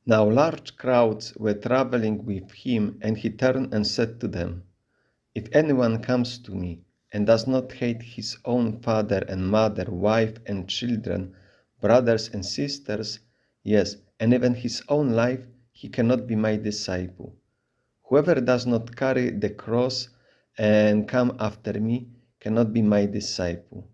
Now large crowds were traveling with him, and he turned and said to them, "If anyone comes to me and does not hate his own father and mother, wife and children, brothers and sisters, yes, and even his own life, he cannot be my disciple. Whoever does not carry the cross and come after me cannot be my disciple.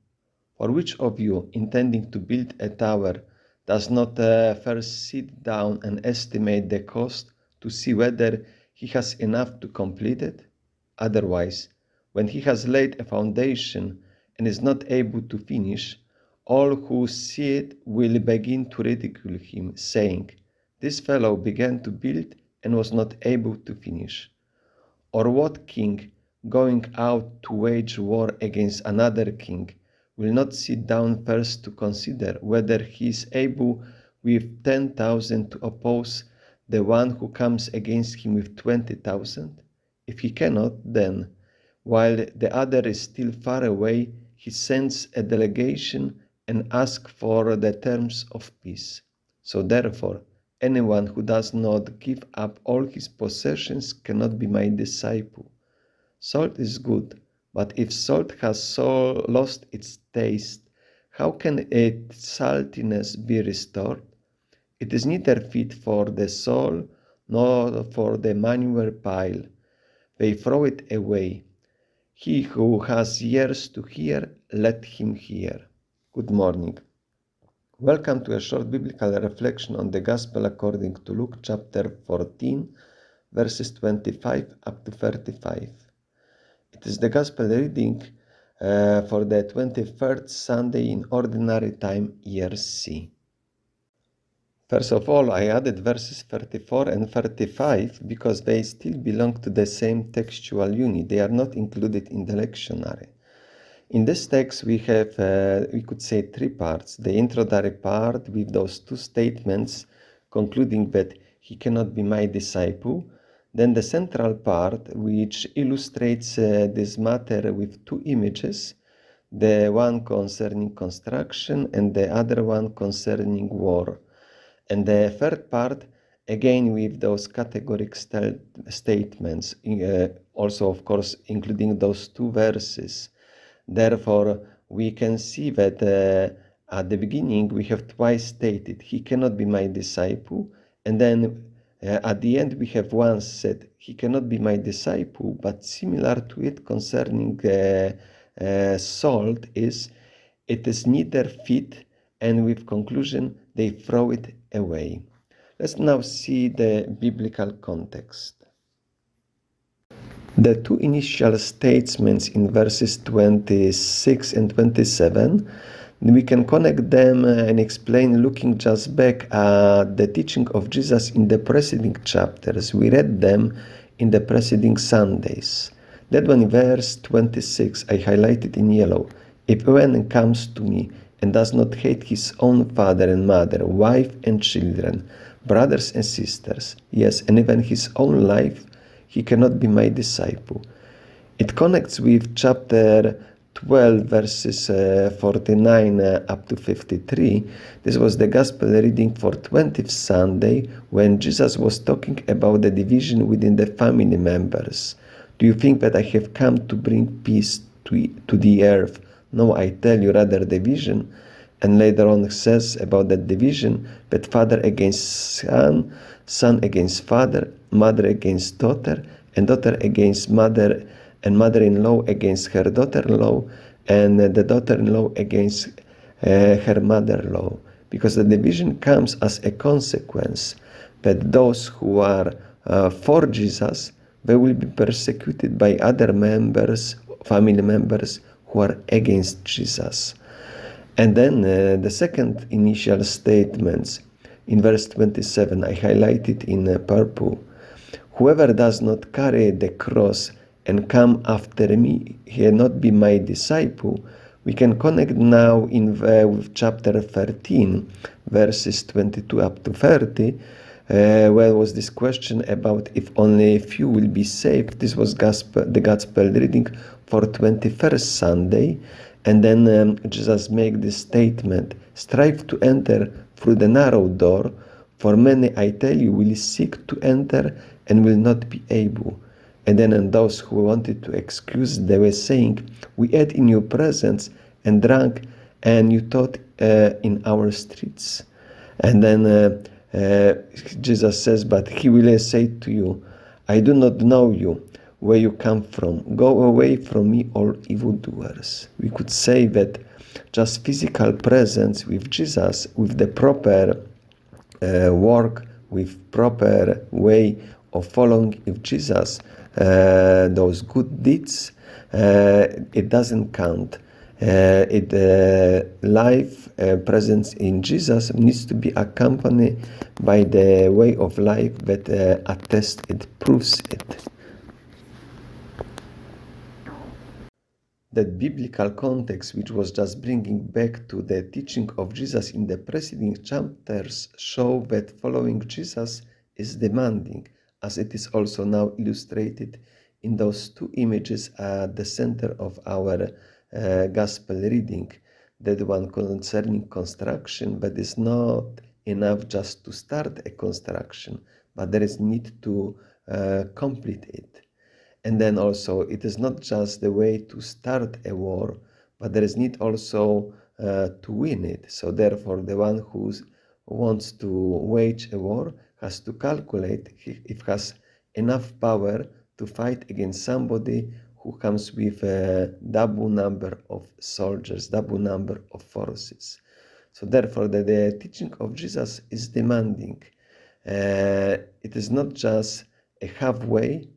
For which of you, intending to build a tower, does not first sit down and estimate the cost to see whether he has enough to complete it? Otherwise, when he has laid a foundation and is not able to finish, all who see it will begin to ridicule him, saying, 'This fellow began to build and was not able to finish.' Or what king, going out to wage war against another king, will not sit down first to consider whether he is able with 10,000 to oppose the one who comes against him with 20,000? If he cannot, then, while the other is still far away, he sends a delegation and asks for the terms of peace. So therefore, anyone who does not give up all his possessions cannot be my disciple. Salt is good, but if salt has so lost its taste, how can its saltiness be restored? It is neither fit for the soul nor for the manure pile. They throw it away. He who has ears to hear, let him hear. Good morning. Welcome to a short biblical reflection on the Gospel according to Luke chapter 14, verses 25 up to 35. It is the Gospel reading for the 23rd Sunday in Ordinary Time, Year C. First of all, I added verses 34 and 35 because they still belong to the same textual unit. They are not included in the lectionary. In this text, we have, we could say, three parts. The introductory part with those two statements concluding that he cannot be my disciple. Then the central part, which illustrates this matter with two images, the one concerning construction and the other one concerning war. And the third part, again with those categoric statements, also, of course, including those two verses. Therefore, we can see that at the beginning we have twice stated, he cannot be my disciple, and then at the end we have once said, he cannot be my disciple, but similar to it concerning salt is, it is neither fit, and with conclusion they throw it away. Let's now see the biblical context. The two initial statements in verses 26 and 27, we can connect them and explain looking just back at the teaching of Jesus in the preceding chapters. We read them in the preceding Sundays. That one in verse 26 I highlighted in yellow. If anyone comes to me and does not hate his own father and mother, wife and children, brothers and sisters, yes, and even his own life, he cannot be my disciple. It connects with chapter 12, verses 49 up to 53. This was the gospel reading for 20th Sunday when Jesus was talking about the division within the family members. Do you think that I have come to bring peace to the earth? No, I tell you, rather division. And later on says about that division that father against son, son against father, mother against daughter, and daughter against mother, and mother-in-law against her daughter-in-law, and the daughter-in-law against her mother-in-law. Because the division comes as a consequence that those who are for Jesus, they will be persecuted by other members, family members who are against Jesus. And then the second initial statements in verse 27, I highlighted in purple. Whoever does not carry the cross and come after me, he cannot be my disciple. We can connect now with chapter 13, verses 22 up to 30, where was this question about if only a few will be saved. This was the gospel reading for 21st Sunday. And then Jesus made this statement, strive to enter through the narrow door, For many, I tell you, will seek to enter and will not be able. And then and those who wanted to excuse, they were saying, we ate in your presence and drank, and you taught in our streets. And then Jesus says, but he will say to you, I do not know you, where you come from. Go away from me, all evildoers. We could say that just physical presence with Jesus, with the proper work, with proper way of following with Jesus, those good deeds, it doesn't count. Life presence in Jesus needs to be accompanied by the way of life that attests it, proves it. That biblical context, which was just bringing back to the teaching of Jesus in the preceding chapters, show that following Jesus is demanding, as it is also now illustrated in those two images at the center of our gospel reading. That one concerning construction, but it's not enough just to start a construction, but there is need to complete it. And then also, it is not just the way to start a war, but there is need also to win it. So therefore, the one who wants to wage a war has to calculate if has enough power to fight against somebody who comes with a double number of soldiers, double number of forces. So therefore, the teaching of Jesus is demanding. It is not just a halfway.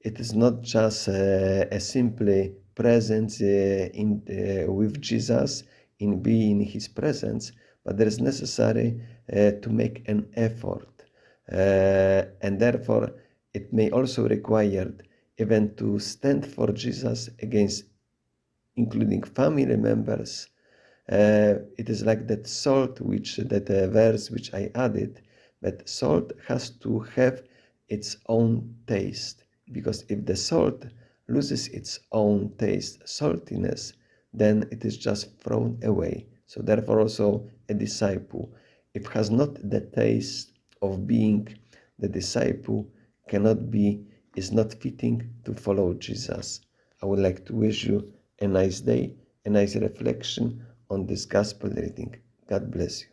It is not just a simply presence with Jesus in being His presence, but there is necessary to make an effort, and therefore it may also require even to stand for Jesus against, including family members. It is like that salt, that verse which I added, that salt has to have its own taste. Because if the salt loses its own taste, saltiness, then it is just thrown away. So therefore also a disciple, if has not the taste of being the disciple, is not fitting to follow Jesus. I would like to wish you a nice day, a nice reflection on this gospel reading. God bless you.